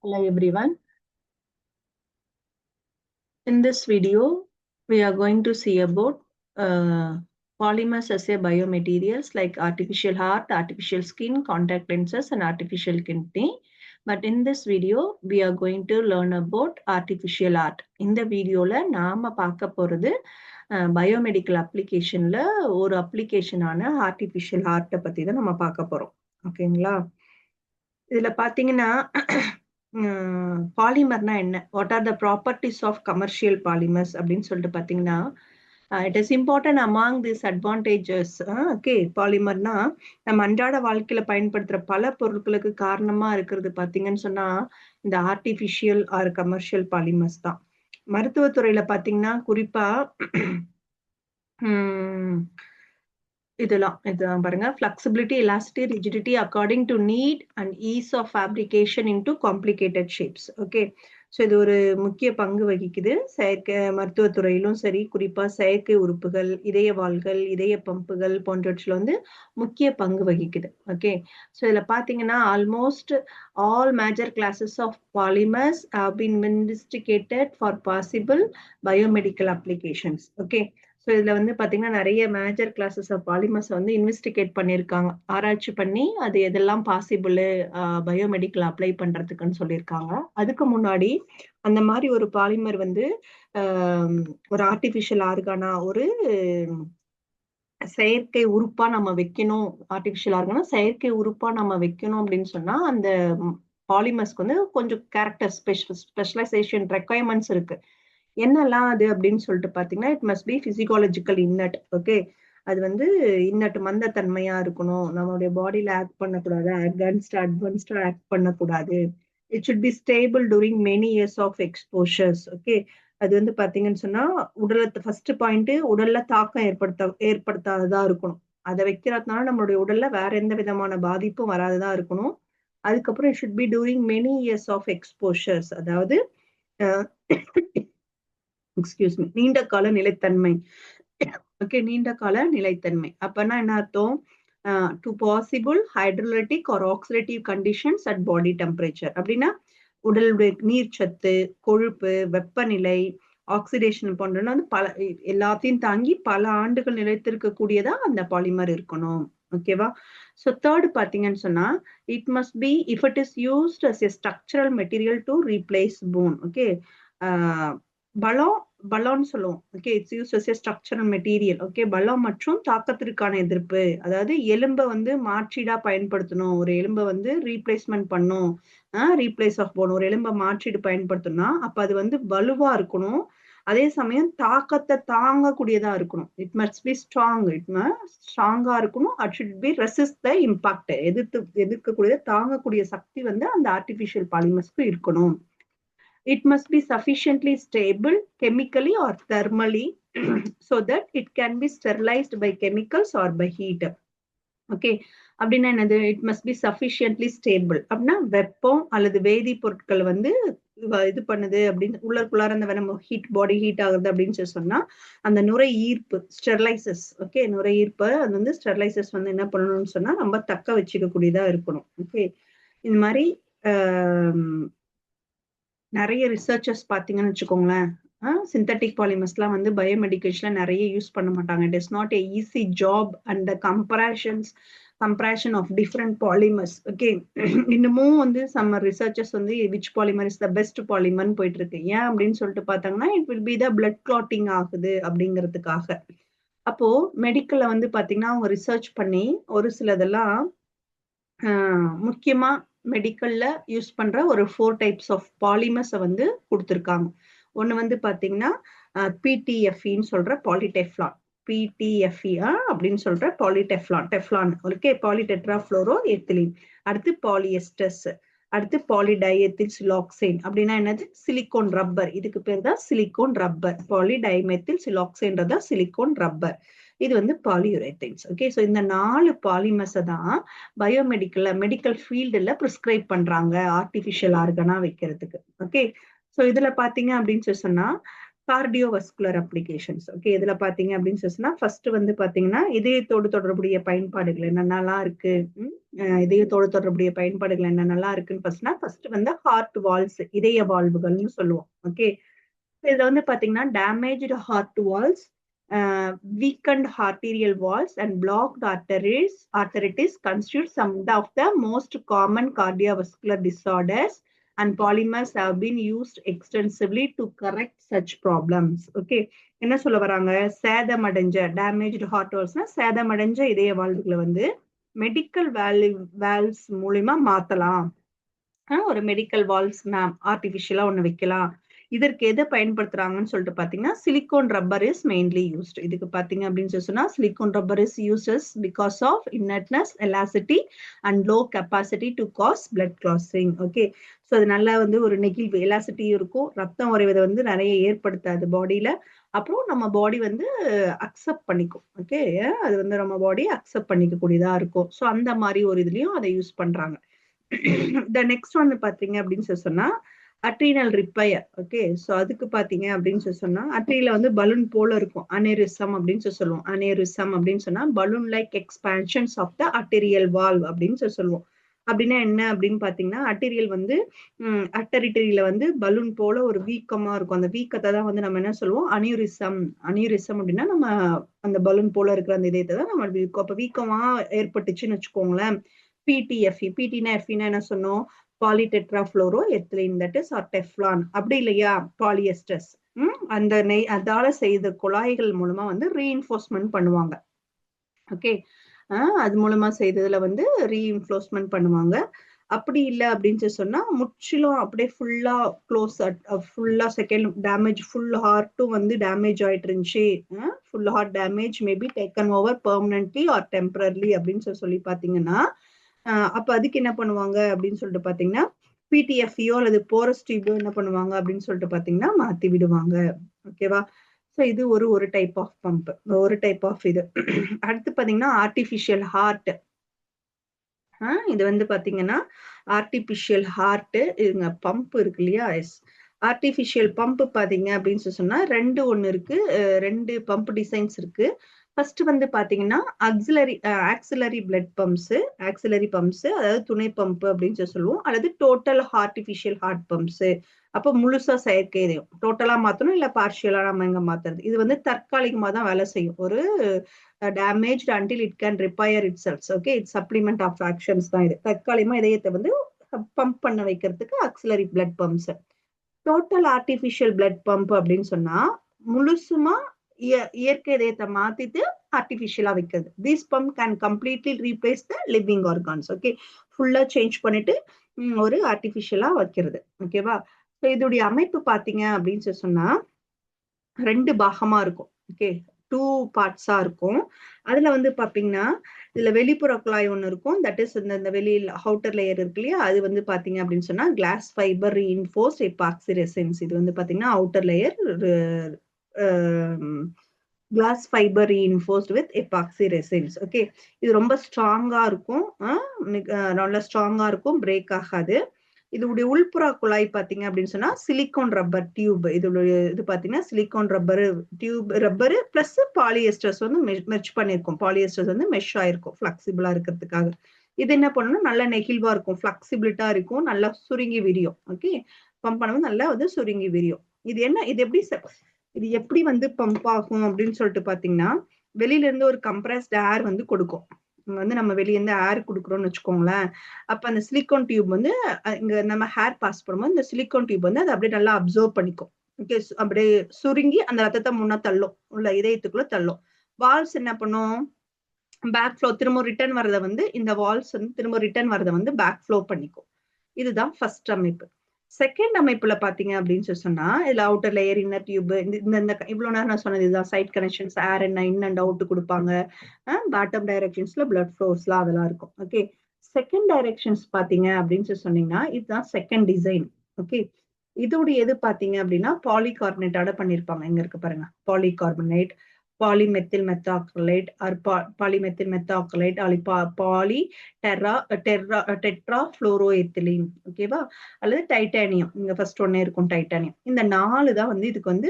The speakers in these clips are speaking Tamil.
Hello everyone. In this video, we are going to see about polymers as a biomaterials like artificial heart, artificial skin, contact lenses, and artificial kidney. But in this video, we are going to learn about artificial heart. In the video, நாம பார்க்க போறது பயோமெடிக்கல் அப்ளிகேஷன்ல ஒரு அப்ளிகேஷனான ஆர்டிஃபிஷியல் ஹார்ட்டை பத்தி தான் நம்ம பார்க்க போறோம். ஓகேங்களா? இதுல பாத்தீங்கன்னா பாலிமர்னா என்ன, what are the properties of commercial polymers அப்படின்னு சொல்லிட்டு பாத்தீங்கன்னா, it is important among this advantages. Okay, பாலிமர்னா நம்ம அன்றாட வாழ்க்கையில பயன்படுத்துற பல பொருட்களுக்கு காரணமா இருக்கிறது பாத்தீங்கன்னு சொன்னா இந்த ஆர்டிபிஷியல் ஆர் கமர்ஷியல் பாலிமர்ஸ் தான். மருத்துவத்துறையில பாத்தீங்கன்னா குறிப்பா இதெல்லாம் பாருங்க, flexibility, elasticity, rigidity according to need and ease of fabrication into complicated shapes. Okay, so இது ஒரு முக்கிய பங்கு வகிக்குது செயற்கை மருத்துவத்துறையிலும் சரி, குறிப்பா செயற்கை உறுப்புகள், இதய வால்கள், இதய பம்புகள் போன்றவற்றில் வந்து முக்கிய பங்கு வகிக்குது. ஓகே, ஸோ இதுல பாத்தீங்கன்னா almost all major classes of polymers have been investigated for possible biomedical applications. Okay, so இதுல வந்து பாத்தீங்கன்னா நிறைய மேஜர் கிளாஸஸ் ஆஃப் பாலிமர்ஸ் வந்து இன்வெஸ்டிகேட் பண்ணியிருக்காங்க, ஆராய்ச்சி பண்ணி அது எதெல்லாம் பாசிபிள் பயோமெடிக்கல் அப்ளை பண்றதுக்குன்னு சொல்லியிருக்காங்க. அதுக்கு முன்னாடி அந்த மாதிரி ஒரு பாலிமர் வந்து ஒரு ஆர்டிபிஷியல் ஆர்கானா, ஒரு செயற்கை உறுப்பா நம்ம வைக்கணும், ஆர்டிபிஷியல் ஆர்கானா செயற்கை உறுப்பா நம்ம வைக்கணும் அப்படின்னு சொன்னா அந்த பாலிமர்ஸ்க்கு வந்து கொஞ்சம் கேரக்டர் ஸ்பெஷலைசேஷன் ரெக்குவயர்மெண்ட்ஸ் இருக்கு. என்னெல்லாம் அது அப்படின்னு சொல்லிட்டு பாத்தீங்கன்னா, it must be physiological inert. Okay, அது வந்து இன்னட் மந்தத்தன்மையா இருக்கணும், நம்மளுடைய பாடியில ஆக்ட் பண்ணக்கூடாது, அட்வான்ஸ்டா ஆக்ட் பண்ணக்கூடாது. It should be stable during many years of exposures. Okay, அது வந்து பாத்தீங்கன்னு சொன்னா உடல்ல ஃபர்ஸ்ட் பாயிண்ட் உடல்ல தாக்கம் ஏற்படுத்தாததா இருக்கணும். அதை வைக்கிறதுனால நம்மளுடைய உடல்ல வேற எந்த விதமான பாதிப்பும் வராததா இருக்கணும். அதுக்கப்புறம் it should be during many years of exposures, அதாவது எக்ஸ்கியூஸ் மீ, நீண்ட கால நிலைத்தன்மை. ஓகே, நீண்ட கால நிலைத்தன்மை அப்பனா என்ன அர்த்தம்? To possible hydrolytic or oxidative conditions at body temperature. அப்படின்னா உடலுடைய நீர்ச்சத்து, கொழுப்பு, வெப்பநிலை, ஆக்சிடேஷன் போன்ற வந்து பல எல்லாத்தையும் தாங்கி பல ஆண்டுகள் நிலைத்திருக்கக்கூடியதா அந்த பாலிமர் இருக்கணும். ஓகேவா? ஸோ தேர்ட் பாத்தீங்கன்னு சொன்னா it must be if it is used as a structural material to replace bone. Okay, பலம்னு சொல்லுவோம். Okay, it's use as a structural material. Okay, பலம் மற்றும் தாக்கத்திற்கான எதிர்ப்பு, அதாவது எலும்பை வந்து மாற்றீடா பயன்படுத்தணும், ஒரு எலும்பை வந்து ரீப்ளேஸ்மெண்ட் பண்ணும், ரீப்ளேஸ் ஆஃப் போன், ஒரு எலும்பை மாற்றீடு பயன்படுத்தணும்னா அப்ப அது வந்து வலுவா இருக்கணும், அதே சமயம் தாக்கத்தை தாங்கக்கூடியதா இருக்கணும். இட் மஸ்ட் பி ஸ்ட்ராங், ஸ்ட்ராங்கா இருக்கணும். At should be resist the impact, எதிர்க்கக்கூடிய தாங்கக்கூடிய சக்தி வந்து அந்த ஆர்டிபிஷியல் பாலிமர்ஸ்க்கு இருக்கணும். It must be sufficiently stable chemically or thermally so that it can be sterilized by chemicals or by heat. Okay, அப்படின்னா என்னது? It must B sufficiently stable. அப்படின்னா வெப்பம் அல்லது வேதி பொருட்கள் வந்து இது பண்ணுது அப்படின்னு உள்ளக்குள்ளார அந்த நம்ம ஹீட், பாடி ஹீட் ஆகுது அப்படின்னு சொல்லி சொன்னா அந்த நுரை ஈர்ப்பு ஸ்டெர்லைசஸ். ஓகே, நுரை ஈர்ப்பு அது வந்து ஸ்டெர்லைசஸ் வந்து என்ன பண்ணணும்னு சொன்னா நம்ம தக்க வச்சுக்க கூடியதா இருக்கணும். ஓகே, இந்த மாதிரி நிறைய ரிசர்ச்சர்ஸ் பாத்தீங்கன்னு வச்சுக்கோங்களேன், சிந்தட்டிக் பாலிமர்ஸ்லாம் வந்து பயோமெடிக்கேஷன்ல நிறைய யூஸ் பண்ண மாட்டாங்க. It is not a easy job and comparison of different polymers. Okay, இன்னமும் வந்து சம்ம ரிசர்ச்சர்ஸ் வந்து which polymer is the best பாலிமர்னு போயிட்டு இருக்கு. ஏன் அப்படின்னு சொல்லிட்டு பார்த்தாங்கன்னா it will be the blood clotting ஆகுது அப்படிங்கிறதுக்காக. அப்போ மெடிக்கல்ல வந்து பாத்தீங்கன்னா அவங்க ரிசர்ச் பண்ணி ஒரு சிலதெல்லாம் முக்கியமா மெடிக்கல்ல யூஸ் பண்ற ஒரு 4 டைப்ஸ் ஆஃப் பாலிமர்ஸை வந்து கொடுத்துருக்காங்க. ஒண்ணு வந்து பாத்தீங்கன்னா பிடிஎஃப்இன்னு சொல்ற பாலிடெஃப்லான், பிடிஎஃப்இ அப்படின்னு சொல்ற டெஃப்லான். Okay, பாலிடெட்ராஃப்ளோரோ ethylene. அடுத்து பாலிஎஸ்டர்ஸ், அடுத்து பாலிடைஎத்தில் சிலாக்சைன். அப்படின்னா என்னது? Silicone rubber. இதுக்கு பேர் தான் சிலிக்கோன் ரப்பர். பாலிடைமெத்தில் சிலாக்சைன்றதா சிலிக்கோன் ரப்பர். இது வந்து பாலியூரேத்தைன்ஸ். ஓகே, ஸோ இந்த 4 பாலிமர்ஸை தான் மெடிக்கல் ஃபீல்டுல ப்ரிஸ்கிரைப் பண்றாங்க ஆர்டிபிஷியல் ஆர்கனா வைக்கிறதுக்கு. ஓகே, ஸோ இதுல பாத்தீங்க அப்படின்னு சொல்லி சொன்னா கார்டியோவஸ்குலர் அப்ளிகேஷன்ஸ். ஓகே, இதுல பாத்தீங்க அப்படின்னு சொன்னா ஃபர்ஸ்ட் வந்து பாத்தீங்கன்னா இதயத்தோடு தொடர்புடைய பயன்பாடுகள் என்னென்னலாம் இருக்கு, இதயத்தோடு தொடர்புடைய பயன்பாடுகள் என்னென்னலாம் இருக்குன்னு ஃபர்ஸ்ட் வந்து ஹார்ட் வால்ஸ், இதய வால்வுகள்னு சொல்லுவோம். ஓகே, இதுல வந்து பாத்தீங்கன்னா damaged heart walls, weakened arterial walls and blocked arteries constitute some of the most common cardiovascular disorders, and polymers have been used extensively to correct such problems. Okay, என்ன சொல்ல வராங்க, சேதமடைஞ்ச damaged heart valves, சேதமடைஞ்ச இதய வாழ்வுகளை வந்து மெடிக்கல் வால்வ்ஸ் மூலியமா மாத்தலாம். ஒரு மெடிக்கல் வால்வ்ஸ் ஆர்டிபிஷியலா ஒண்ணு வைக்கலாம். இதற்கு எதை பயன்படுத்துறாங்கன்னு சொல்லிட்டு பாத்தீங்கன்னா silicone rubber is mainly used. இதுக்கு பாத்தீங்க அப்படின்னு சொன்னா silicone rubber is uses because of inertness, elasticity and low capacity to cause blood clotting. Okay, so அது நல்லா வந்து ஒரு நெகிழ்வு, எலாசிட்டியும் இருக்கும், ரத்தம் உறைவதை வந்து நிறைய ஏற்படுத்தாது பாடியில. அப்புறம் நம்ம பாடி வந்து அக்செப்ட் பண்ணிக்கும். ஓகே, அது வந்து நம்ம பாடி அக்செப்ட் பண்ணிக்க கூடியதா இருக்கும். ஸோ அந்த மாதிரி ஒரு இதுலயும் அதை யூஸ் பண்றாங்க. the next one பாத்தீங்க அப்படின்னு சொன்னா அட்ரீனல் ரிப்பயர். ஓகே, சோ அதுக்கு பாத்தீங்க அப்படின்னு சொன்னா அட்ரியில வந்து பலூன் போல இருக்கும், அனேரிசம் அப்படின்னு சொல்லுவோம். அனேரிசம் அப்படின்னு சொன்னா balloon like expansions of the arterial valve அப்படின்னு சொல்லுவோம். அப்படின்னா என்ன அப்படின்னு பாத்தீங்கன்னா அர்டீரியல் வந்து அர்டரிட்டரியில வந்து பலூன் போல ஒரு வீக்கமா இருக்கும். அந்த வீக்கத்தை தான் வந்து நம்ம என்ன சொல்லுவோம், அனியூரிசம். அனியூரிசம் அப்படின்னா நம்ம அந்த பலூன் போல இருக்கிற அந்த இதயத்தை தான் நம்ம வீக்கம். அப்ப வீக்கமா ஏற்பட்டுச்சுன்னு வச்சுக்கோங்களேன், பிடிஎஃப்இ. பிடினா எஃப்இனா என்ன சொன்னோம், polytetrafluoro ethylene, that is or Teflon. அப்படி இல்லையா பாலியஸ்டர்ஸ். அந்த அதால செய்த குழாய்கள் மூலமா வந்து ரீஇன்ஃபோர்ஸ்மெண்ட் பண்ணுவாங்க. ஓகே, அது மூலமா செய்ததுல வந்து ரீஇன்ஃபோர்ஸ்மெண்ட் பண்ணுவாங்க. அப்படி இல்லை அப்படின்னு சொன்னா முற்றிலும் அப்படியே ஃபுல்லா க்ளோஸ், ஃபுல்லா செகண்ட் டேமேஜ், ஃபுல் ஹார்ட்டும் வந்து டேமேஜ் ஆயிட்டு இருந்துச்சு. Full heart damage may be taken over permanently or temporarily அப்படின்னு சொல்லி பாத்தீங்கன்னா அப்ப அதுக்கு என்ன பண்ணுவாங்க அப்படின்னு சொல்லிட்டு பாத்தீங்கன்னா பிடிஎஃப்இயோ அல்லது போரஸ் டியூபோ என்ன பண்ணுவாங்க அப்படின்னு சொல்லிட்டு பாத்தீங்கன்னா மாத்தி விடுவாங்க. ஓகேவா, ஸோ இது ஒரு டைப் ஆஃப் பம்ப், ஒரு டைப் ஆஃப் இது. அடுத்து பாத்தீங்கன்னா ஆர்டிபிஷியல் ஹார்ட். இது வந்து பாத்தீங்கன்னா ஆர்டிபிஷியல் ஹார்ட், இதுங்க பம்ப் இருக்கு இல்லையா. எஸ், ஆர்டிபிஷியல் பம்ப் பாத்தீங்க அப்படின்னு சொன்னா ஒண்ணு இருக்கு, ரெண்டு பம்ப் டிசைன்ஸ் இருக்கு. ஃபர்ஸ்ட் வந்து பாத்தீங்கன்னா auxiliary blood pumps, auxiliary pumps அதாவது துணை பம்ப் அப்படின்னு சொல்லுவோம், அல்லது டோட்டல் ஆர்டிபிஷியல் ஹார்ட் பம்ப்ஸ். அப்போ முழுசா செயற்கை இதயம் டோட்டலா மாத்தணும், இல்ல பார்ஷியலா நம்ம எங்க மாத்துறது. இது வந்து தற்காலிகமா தான் வேலை செய்யும், ஒரு damage until it can repair it cells. Okay, it supplement of actions தான் இது. தற்காலிகமா இதயத்தை வந்து பம்ப் பண்ண வைக்கிறதுக்கு auxiliary blood pumps. Total artificial blood pump அப்படின்னு சொன்னா முழுசுமா இயற்கை இதயத்தை மாத்திட்டு ஆர்டிபிஷியலா வைக்கிறது. This pump can completely replace the living organs. Okay, ஃபுல்லா சேஞ்ச் பண்ணிட்டு ஒரு ஆர்டிபிஷியலா வைக்கிறது. ஓகேவா, ஸோ இதோடைய அமைப்பு பாத்தீங்க அப்படின்னு சொன்னா ரெண்டு பாகமா இருக்கும். ஓகே, 2 பார்ட்ஸா இருக்கும். அதுல வந்து பாத்தீங்கன்னா இதுல வெளிப்புற குழாய் ஒண்ணு இருக்கும், தட் இஸ் இந்த வெளியில் அவுட்டர் லேயர் இருக்கு இல்லையா, அது வந்து பாத்தீங்க அப்படின்னு சொன்னா class fibre reinforced epoxy resins. இது வந்து பாத்தீங்கன்னா outer layer, class fibre reinforced with epoxy resins. Okay, இது ரொம்ப ஸ்ட்ராங்கா இருக்கும், நல்ல ஸ்ட்ராங்கா இருக்கும், பிரேக் ஆகாது. இதோடைய உள்புற குழாய் பாத்தீங்க அப்படின்னு சொன்னா சிலிகான் ரப்பர் டியூப். இது பாத்தீங்கன்னா silicone rubber tube, rubber plus polyesters வந்து மெர்ஜ் பண்ணிருக்கும். பாலியஸ்டர்ஸ் வந்து மெஷ் ஆயிருக்கும் ஃபிளெக்சிபிளா இருக்கிறதுக்காக. இது என்ன பண்ணணும், நல்ல நெகிழ்வா இருக்கும், ஃபிளெக்சிபிலிட்டா இருக்கும், நல்லா சுருங்கி விரியும். ஓகே, பம்ப் பண்ணும்போது நல்லா வந்து சுருங்கி விரியும். இது எப்படி வந்து பம்ப் ஆகும் அப்படின்னு சொல்லிட்டு பாத்தீங்கன்னா வெளியில இருந்து ஒரு கம்ப்ரஸ்ட் ஏர் வந்து கொடுக்கும். வந்து நம்ம வெளியே இருந்து ஏர் கொடுக்குறோம்னு வச்சுக்கோங்களேன், அப்ப அந்த சிலிகான் டியூப் வந்து இங்க நம்ம ஹேர் பாஸ் பண்ணும்போது இந்த சிலிகான் டியூப் வந்து அதை அப்படியே நல்லா அப்சர்வ் பண்ணிக்கும். ஓகே, அப்படியே சுருங்கி அந்த ரத்தத்தை முன்ன தள்ளும், உள்ள இதயத்துக்குள்ள தள்ளும். வால்ஸ் என்ன பண்ணும், பேக் ஃப்ளோ, திரும்ப ரிட்டர்ன் வரதை வந்து இந்த வால்ஸ் வந்து திரும்ப ரிட்டர்ன் வரதை வந்து பேக் ஃப்ளோ பண்ணிக்கும். இதுதான் ஃபர்ஸ்ட் அமைப்பு. செகண்ட் அமைப்புல பாத்தீங்க அப்படின்னு சொன்னா இதுல அவுட்டர் லேயர், இன்னர் டியூப், இந்த இவ்வளவு நேரம் நான் சொன்னது இதுதான் சைட் கனெக்ஷன்ஸ், ஏர் என்ன இன் அண்ட் அவுட் கொடுப்பாங்க. பாட்டம் டைரக்ஷன்ஸ்ல பிளட் ஃப்ளோஸ்லாம் அதெல்லாம் இருக்கும். ஓகே, செகண்ட் டைரக்ஷன்ஸ் பாத்தீங்க அப்படின்னு சொன்னீங்கன்னா இதுதான் செகண்ட் டிசைன். ஓகே, இதோட எது பாத்தீங்க அப்படின்னா பாலிகார்பனேட்டோட பண்ணிருப்பாங்க. எங்க இருக்கு பாருங்க, polycarbonate. polymethyl methacrylate or polymethyl methacrylate or poly tetrafluoroethylene ஓகேவா, அல்லது டைட்டானியம். இங்க ஃபர்ஸ்ட் ஒன்னே இருக்கும் டைட்டானியம். இந்த 4 தான் வந்து இதுக்கு வந்து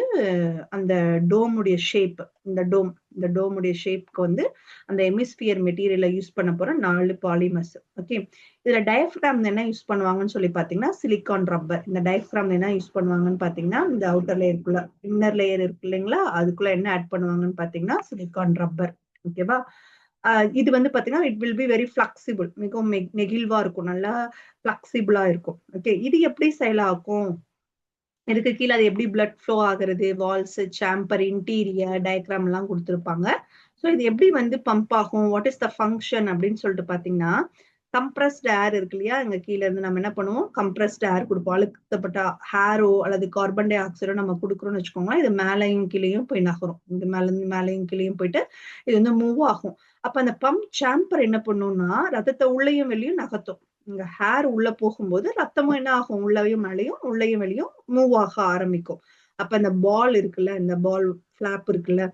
அந்த டோமுடைய ஷேப். இந்த டோமுடைய ஷேப்க்கு வந்து அந்த ஹெமிஸ்பியர் மெட்டீரியலை யூஸ் பண்ண போற 4 பாலிமர்ஸ். ஓகே, இதுல டயப்ராம் என்ன யூஸ் பண்ணுவாங்கன்னு சொல்லி பாத்தீங்கன்னா சிலிகான் ரப்பர். இந்த டயப்ராம் என்ன யூஸ் பண்ணுவாங்கன்னு பாத்தீங்கன்னா இந்த அவுட்டர் லேயருக்குள்ள இன்னர் லேயர் இருக்கு இல்லைங்களா, அதுக்குள்ள என்ன ஆட் பண்ணுவாங்கன்னு பாத்தீங்கன்னா சிலிகான் ரப்பர். ஓகேவா, இது வந்து பாத்தீங்கன்னா it will be very flexible, மிகவும் நெகிழ்வா இருக்கும், நல்லா பிளெக்சிபிளா இருக்கும். ஓகே, இது எப்படி செயலாக்கும், இதுக்கு கீழே அது எப்படி பிளட் ஃப்ளோ ஆகுறது, வால்ஸ், சாம்பர், இன்டீரியர் டயக்ராம் எல்லாம் கொடுத்துருப்பாங்க. ஸோ இது எப்படி வந்து பம்ப் ஆகும், வாட் இஸ் த ஃபங்க்ஷன் அப்படின்னு சொல்லிட்டு பாத்தீங்கன்னா, கம்ப்ரஸ்ட் ஏர் இருக்கு இல்லையா, இங்க கீழே இருந்து நம்ம என்ன பண்ணுவோம், கம்ப்ரஸ்ட் ஏர் கொடுப்போம். அழுத்தப்பட்ட ஹேரோ அல்லது கார்பன் டை ஆக்சைடோ நம்ம கொடுக்குறோம்னு வச்சுக்கோங்களேன், இது மேலையும் கீழேயும் போய் நகரும். இந்த மேலையும் கீழேயும் போயிட்டு இது வந்து மூவ் ஆகும். அப்ப அந்த பம்ப் சாம்பர் என்ன பண்ணும்னா ரத்தத்தை உள்ளேயும் வெளியும் நகர்த்தும். இங்க ஹேர் உள்ள போகும்போது ரத்தமும் என்ன ஆகும், உள்ளவையும் மேலையும் உள்ளேயும் வெளியும் மூவ் ஆக ஆரம்பிக்கும். அப்ப அந்த பால் இருக்குல்ல, இந்த பால் பிளாப் இருக்குல்ல,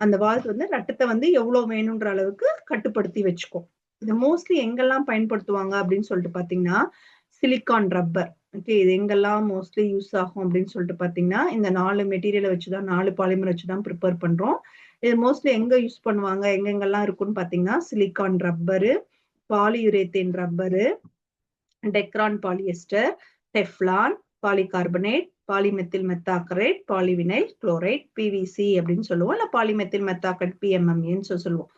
அந்த பால் வந்து ரத்தத்தை வந்து எவ்வளவு வேணும்ன்ற அளவுக்கு கட்டுப்படுத்தி வச்சுக்கும். இது மோஸ்ட்லி எங்கெல்லாம் பயன்படுத்துவாங்க அப்படின்னு சொல்லிட்டு பாத்தீங்கன்னா சிலிகான் ரப்பர். ஓகே, இது எங்கெல்லாம் மோஸ்ட்லி யூஸ் ஆகும் அப்படின்னு சொல்லிட்டு பாத்தீங்கன்னா இந்த 4 மெட்டீரியலை வச்சுதான், 4 பாலிமர் வச்சுதான் ப்ரிப்பேர் பண்றோம். இது மோஸ்ட்லி எங்க யூஸ் பண்ணுவாங்க, எங்கெங்கெல்லாம் இருக்குன்னு பாத்தீங்கன்னா silicone rubber, polyurethane rubber, Dacron polyester, Teflon, polycarbonate, polymethyl methacrylate, polyvinyl chloride, PVC அப்படின்னு சொல்லுவோம், இல்ல பாலிமெத்தில் மெத்தாக்ரேட் PMMAன்னு சொல்லுவோம்.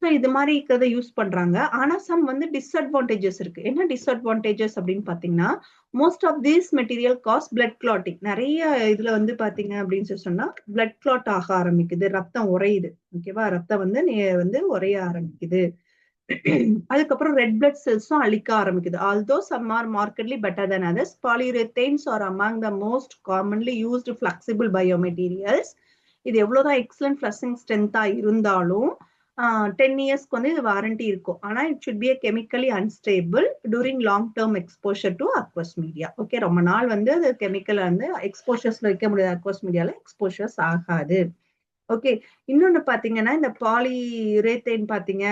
ஸோ இது மாதிரி இருக்கிறத யூஸ் பண்றாங்க. ஆனா சம் வந்து டிஸ்அட்வான்டேஜஸ் இருக்கு. என்ன டிஸ்அட்வான்டேஜஸ் அப்படின்னு பாத்தீங்கன்னா, most of these material cause blood clotting. நிறைய இதுல வந்து பாத்தீங்க அப்படின்னு சொன்னா பிளட் கிளாட் ஆக ஆரம்பிக்குது, ரத்தம் உறையுது. ஓகேவா, ரத்தம் வந்து உறைய ஆரம்பிக்குது. அதுக்கப்புறம் ரெட் பிளட் செல்ஸும் அழிக்க ஆரம்பிக்குது. Although some are markedly better than others, polyurethanes are among the most commonly used flexible biomaterials. இது எவ்வளவுதான் எக்ஸலன்ட் ஃபிளஷிங் ஸ்ட்ரென்த்தா இருந்தாலும் 10 இயர்ஸ்க்கு வந்து இது வாரண்டி இருக்கும். ஆனா it should B a chemically unstable during long term exposure to aqueous media. Okay, ரொம்ப நாள் வந்து அது கெமிக்கல் வந்து எக்ஸ்போஷர்ஸ்ல வைக்க முடியாது, அக்வஸ் மீடியால எக்ஸ்போஷர்ஸ் ஆகாது. ஓகே, இன்னொன்னு பாத்தீங்கன்னா இந்த பாலியுரேத்தேன் பாத்தீங்க,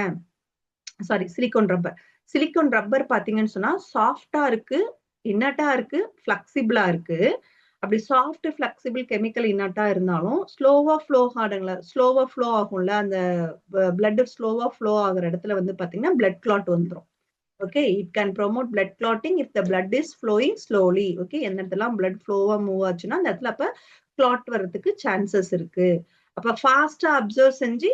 சாரி சிலிகான் ரப்பர் பாத்தீங்கன்னு சொன்னா சாஃப்டா இருக்கு, இன்னட்டா இருக்கு, பிளெக்சிபிளா இருக்கு. அப்படி சாஃப்ட் பிளெக்சிபிள் கெமிக்கல் இன்னட்டா இருந்தாலும் ஸ்லோவா ஃப்ளோ ஆகும்ல, அந்த பிளட் ஸ்லோவா ஃப்ளோ ஆகுற இடத்துல வந்து பாத்தீங்கன்னா பிளட் கிளாட் வந்துடும். Okay, it can promote blood clotting if the blood is flowing slowly. Okay, எந்த இடத்துல பிளட் ஃப்ளோவா மூவ் ஆச்சுன்னா அந்த இடத்துல அப்ப கிளாட் வர்றதுக்கு சான்சஸ் இருக்கு. அப்ப ஃபாஸ்டா அப்சர்வ் செஞ்சு,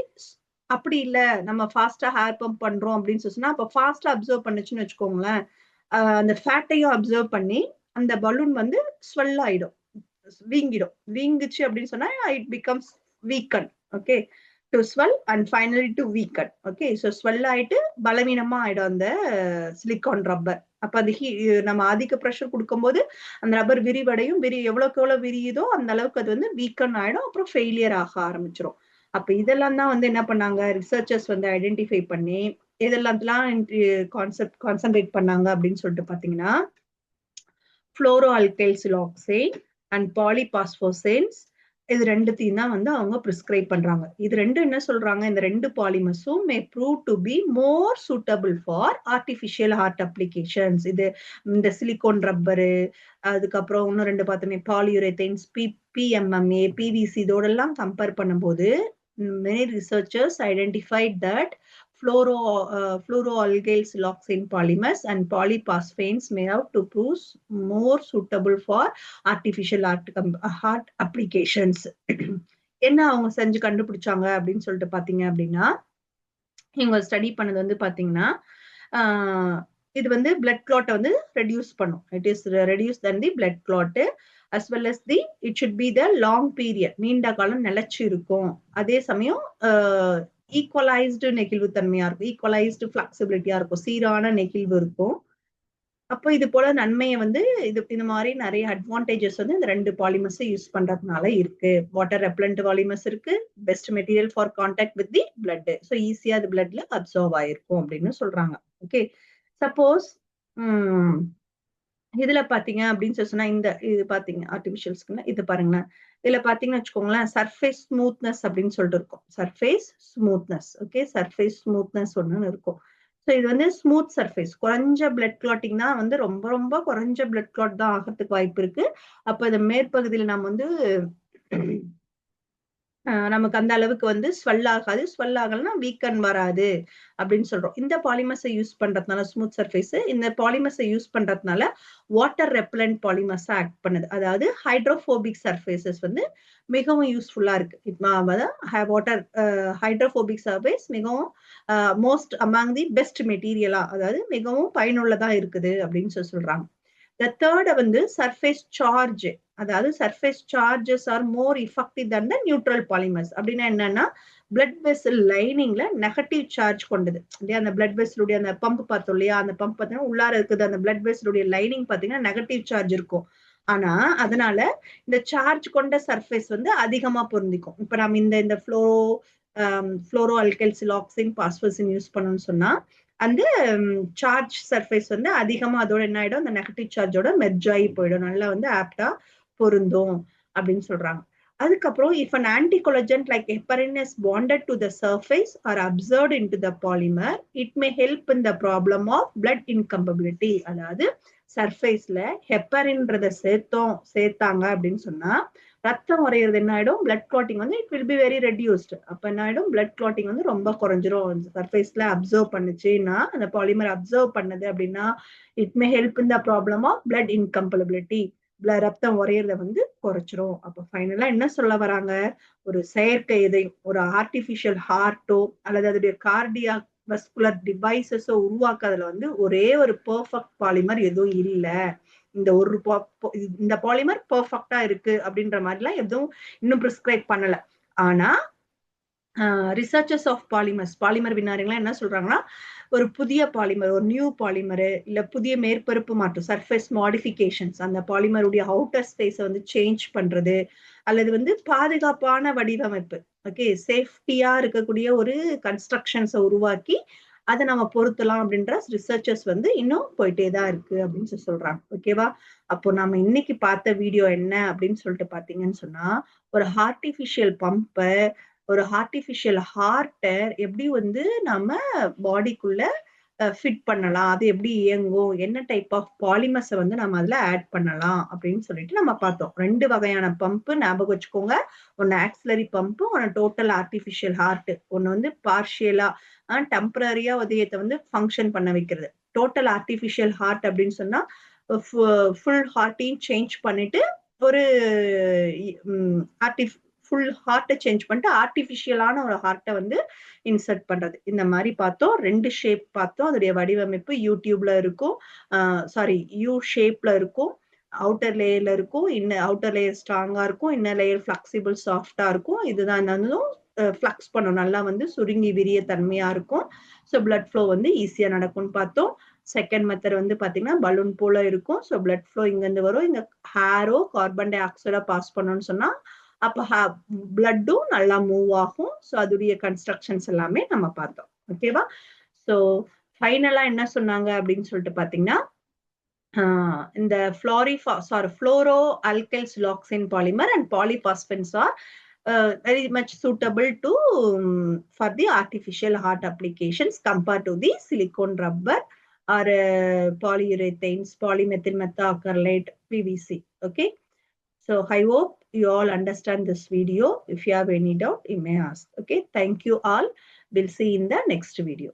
அப்படி இல்ல நம்ம ஃபாஸ்டா ஹேர் பம்ப் பண்றோம் அப்படின்னு சொன்னா அப்ப ஃபாஸ்டா அப்சர்வ் பண்ணுச்சுன்னு வச்சுக்கோங்களேன், அந்த ஃபேட்டையும் அப்சர்வ் பண்ணி அந்த பலூன் வந்து ஸ்வெல் ஆயிடும், வீங்குச்சு அப்படின்னு சொன்னா it becomes weaken. Okay, to swell and finally to weaken. Okay, so swell ஆயிட்டு பலவீனமா ஆயிடும் அந்த சிலிகான் ரப்பர். அப்ப அது நம்ம அதிக ப்ரெஷர் கொடுக்கும்போது அந்த ரப்பர் விரிவடையும், எவ்வளவுக்கு எவ்வளவு விரியுதோ அந்த அளவுக்கு அது வந்து வீக்கன் ஆயிடும், அப்புறம் ஃபெயிலியர் ஆக ஆரம்பிச்சிடும். அப்ப இதெல்லாம் தான் வந்து என்ன பண்ணாங்க, ரிசர்ச்சர்ஸ் வந்து ஐடென்டிஃபை பண்ணி இதெல்லாம் கான்சென்ட்ரேட் பண்ணாங்க அப்படின்னு சொல்லிட்டு பாத்தீங்கன்னா ஃப்ளோரோ அல்கைல் சிலாக்சேன் அண்ட் பாலிபாஸ்போசேன்ஸ், இது ரெண்டுத்தையும் தான் வந்து அவங்க பிரிஸ்கிரைப் பண்றாங்க. இது ரெண்டும் என்ன சொல்றாங்க, இந்த ரெண்டு பாலிமர்ஸும் may prove to be more suitable for artificial heart applications. இது இந்த சிலிகான் ரப்பரு, அதுக்கப்புறம் இன்னும் ரெண்டு பார்த்தோமே பாலியுரேத்தைன்ஸ், PMMA, PVC, இதோடெல்லாம் கம்பேர் பண்ணும்போது many researchers identified that fluoroalkyl siloxane polymers and polyphosphanes may have to prove more suitable for artificial heart applications. என்ன அவங்க செஞ்சு கண்டுபிடிச்சாங்க அப்படின்னு சொல்லிட்டு பாத்தீங்க அப்படின்னா, இவங்க ஸ்டடி பண்ணது வந்து பாத்தீங்கன்னா இது வந்து பிளட் கிளாட்டை வந்து ரெடியூஸ் பண்ணும். It is reduce then the blood clot as well as it should be the long period, நீண்ட காலம் நிலைச்சு இருக்கும். அதே சமயம் ஈக்குவலைஸ்டு நெகிழ்வு தன்மையா இருக்கும், ஈக்குவலைஸ்டு பிளெக்சிபிலிட்டியா இருக்கும், சீரான நெகிழ்வு இருக்கும். அப்போ இது போல நன்மையை வந்து இந்த மாதிரி நிறைய அட்வான்டேஜஸ் வந்து இந்த ரெண்டு பாலிமர்ஸ் யூஸ் பண்றதுனால இருக்கு. வாட்டர் ரெப்லண்ட் பாலிமர்ஸ் இருக்கு, best material for contact with the blood, so ஈஸியா அது பிளட்ல அப்சர்வ் ஆயிருக்கும் அப்படின்னு சொல்றாங்க. ஓகே, சப்போஸ் இதுல பாத்தீங்க அப்படின்னு சொன்னா இந்த இது பாத்தீங்க ஆர்டிபிஷியல் ஸ்கின் இது பாருங்களேன். இதுல பாத்தீங்கன்னு வச்சுக்கோங்களேன், சர்ஃபேஸ் ஸ்மூத்னஸ் அப்படின்னு சொல்லிட்டு இருக்கும். Surface smoothness. Okay, surface smoothness ஒன்னு இருக்கும். ஸோ இது வந்து ஸ்மூத் சர்ஃபேஸ். குறைஞ்ச பிளட் கிளாட்டிங் தான் வந்து ரொம்ப ரொம்ப குறைஞ்ச பிளட் கிளாட் தான் ஆகிறதுக்கு வாய்ப்பு இருக்கு. அப்ப இந்த மேற்பகுதியில் நம்ம வந்து நமக்கு அந்த அளவுக்கு வந்து ஸ்வெல் ஆகாது. ஸ்வெல் ஆகலன்னா வீக்கன் வராது அப்படின்னு சொல்றோம். இந்த பாலிமர்ஸை யூஸ் பண்றதுனால ஸ்மூத் சர்ஃபேஸ் இந்த பாலிமர்ஸை யூஸ் பண்றதுனால வாட்டர் ரெப்பலண்ட் பாலிமர்ஸா ஆக்ட் பண்ணுது. அதாவது ஹைட்ரோபோபிக் சர்ஃபேசஸ் வந்து மிகவும் யூஸ்ஃபுல்லா இருக்கு. வாட்டர் ஹைட்ரோபோபிக் சர்ஃபேஸ் மிகவும் மோஸ்ட் அமாங் தி பெஸ்ட் மெட்டீரியலா, அதாவது மிகவும் பயனுள்ளதா இருக்குது அப்படின்னு சொல்றாங்க. The third வந்து surface charge. அதாவது surface charges are more effective than the neutral polymers. அப்படின்னா என்னன்னா blood vessel லைனிங்ல நெகட்டிவ் சார்ஜ் கொண்டது இல்லையா. அந்த blood vessel உடைய அந்த பம்ப் பார்த்தோம் இல்லையா, அந்த பம்ப் பார்த்தீங்கன்னா உள்ளார இருக்குது. அந்த blood vessel உடைய லைனிங் பார்த்தீங்கன்னா நெகட்டிவ் சார்ஜ் இருக்கும். ஆனா அதனால இந்த சார்ஜ் கொண்ட சர்ஃபேஸ் வந்து அதிகமா பொருந்திக்கும். இப்ப நம்ம இந்த ஃப்ளோரோ அல்கைல் சிலாக்சின் பாஸ்போசின் யூஸ் பண்ணணும்னு சொன்னா அந்த சார்ஜ் சர்ஃபேஸ் வந்து அதிகமா அதோட என்ன ஆயிடும், அந்த நெகட்டிவ் சார்ஜோட மெர்ஜ் ஆகி போயிடும். நல்லா வந்து ஆப்டா பொருந்தும் அப்படின்னு சொல்றாங்க. அதுக்கப்புறம் if an anticoagulant like heparin is bonded to the surface or absorbed into the polymer, it may help in the problem of blood incompatibility. அதாவது சர்ஃபேஸ்ல ஹெப்பரின்றத சேர்த்தாங்க அப்படின்னு சொன்னா ரத்தம் உறையிறது என்ன ஆயிடும், பிளட் கிளாட்டிங் வந்து it will be very reduced. அப்ப என்ன ஆயிடும், பிளட் கிளாட்டிங் வந்து ரொம்ப குறைஞ்சிரும். சர்ஃபேஸ்ல அப்சர்வ் பண்ணுச்சுன்னா அந்த பாலிமர் அப்சர்வ் பண்ணது அப்படின்னா it may help in the problem of blood incompatibility. ரத்தம் உறையிறத வந்து குறைச்சிரும். அப்ப ஃபைனலா என்ன சொல்ல வராங்க, ஒரு செயற்கை இதயம், ஒரு ஆர்டிபிஷியல் ஹார்ட்டோ அல்லது அதோடைய கார்டியாக் வஸ்குலர் டிவைசஸோ உருவாக்குறதுல வந்து ஒரே ஒரு பெர்ஃபெக்ட் பாலிமர் எதுவும் இல்லை. இந்த பாலிமர் பெர்ஃபெக்டா இருக்கு அப்படின்ற மாதிரிலாம் எதுவும் இன்னும் பிரிஸ்கிரைப் பண்ணல. ஆனா ரிசர்ச்சர்ஸ் ஆஃப் பாலிமர் விஞ்ஞானிகள் என்ன சொல்றாங்கன்னா, ஒரு புதிய பாலிமர், ஒரு நியூ பாலிமர் இல்ல புதிய மேற்பரப்பு மாற்றம், சர்ஃபேஸ் மாடிஃபிகேஷன்ஸ், அந்த பாலிமருடைய அவுட்டர் ஸ்பேஸை வந்து சேஞ்ச் பண்றது அல்லது வந்து பாதுகாப்பான வடிவமைப்பு, ஓகே, சேஃப்டியா இருக்கக்கூடிய ஒரு கன்ஸ்ட்ரக்ஷன்ஸை உருவாக்கி அதை நம்ம பொருத்தலாம் அப்படின்ற ரிசர்ச்சர்ஸ் வந்து இன்னும் போயிட்டே தான் இருக்கு அப்படின்னு சொல்றாங்க. ஓகேவா? அப்போ நம்ம இன்னைக்கு பார்த்த வீடியோ என்ன அப்படின்னு சொல்லிட்டு பாத்தீங்கன்னு சொன்னா, ஒரு ஆர்டிபிஷியல் பம்பை, ஒரு ஆர்டிபிஷியல் ஹார்ட்டை எப்படி வந்து நம்ம பாடிக்குள்ள ஃபிட் பண்ணலாம், அது எப்படி இயங்கும், என்ன டைப் ஆஃப் பாலிமர்ஸை வந்து நம்ம அதுல ஆட் பண்ணலாம் அப்படின்னு சொல்லிட்டு நம்ம பார்த்தோம். 2 வகையான பம்பு ஞாபகம் வச்சுக்கோங்க. ஒன்னு ஆக்சிலரி பம்பு, ஒன்னு டோட்டல் ஆர்டிபிஷியல் ஹார்ட். ஒன்னு வந்து பார்ஷியலா டெம்பரரியா உதயத்தை வந்து ஃபங்க்ஷன் பண்ண வைக்கிறது. டோட்டல் ஆர்டிபிஷியல் ஹார்ட் அப்படின்னு சொன்னா ஃபுல் ஹார்ட்டையும் சேஞ்ச் பண்ணிட்டு ஒரு ஃபுல் ஹார்ட்டை சேஞ்ச் பண்ணிட்டு ஆர்டிபிஷியலான ஒரு ஹார்ட்டை வந்து இன்சர்ட் பண்றது. இந்த மாதிரி பார்த்தோம். 2 ஷேப் பார்த்தோம். அதோடைய வடிவமைப்பு யூடியூப்ல இருக்கும், யூ ஷேப்ல இருக்கும், அவுட்டர் லேயர்ல இருக்கும், அவுட்டர் லேயர் ஸ்ட்ராங்கா இருக்கும், இன்னர் லேயர் ஃபிளெக்சிபிள் சாஃப்டா இருக்கும். இதுதான் ஃபிளக்ஸ் பண்ணும், நல்லா வந்து சுருங்கி விரிய தன்மையா இருக்கும். ஸோ பிளட் ஃப்ளோ வந்து ஈஸியா நடக்கும்னு பார்த்தோம். செகண்ட் மெத்தட் வந்து பாத்தீங்கன்னா பலூன் போல இருக்கும். ஸோ பிளட் ஃப்ளோ இங்க இருந்து வரும், இங்க ஹேரோ கார்பன் டை ஆக்சைடா பாஸ் பண்ணணும்னு சொன்னா அப்ப பிளட்டும் நல்லா மூவ் ஆகும். ஸோ அதோடைய கன்ஸ்ட்ரக்ஷன்ஸ் எல்லாமே நம்ம பார்த்தோம். ஓகேவா? ஸோ ஃபைனலா என்ன சொன்னாங்க அப்படின்னு சொல்லிட்டு பாத்தீங்கன்னா, இந்த fluoro alkyl siloxane polymer and polyphosphazenes are very much suitable to for the artificial heart applications compared to the silicone rubber or polyurethanes, polymethyl methacrylate, PVC. Okay, so I hope you all understand this video. If you have any doubt, you may ask. Okay, thank you all. We'll see in the next video.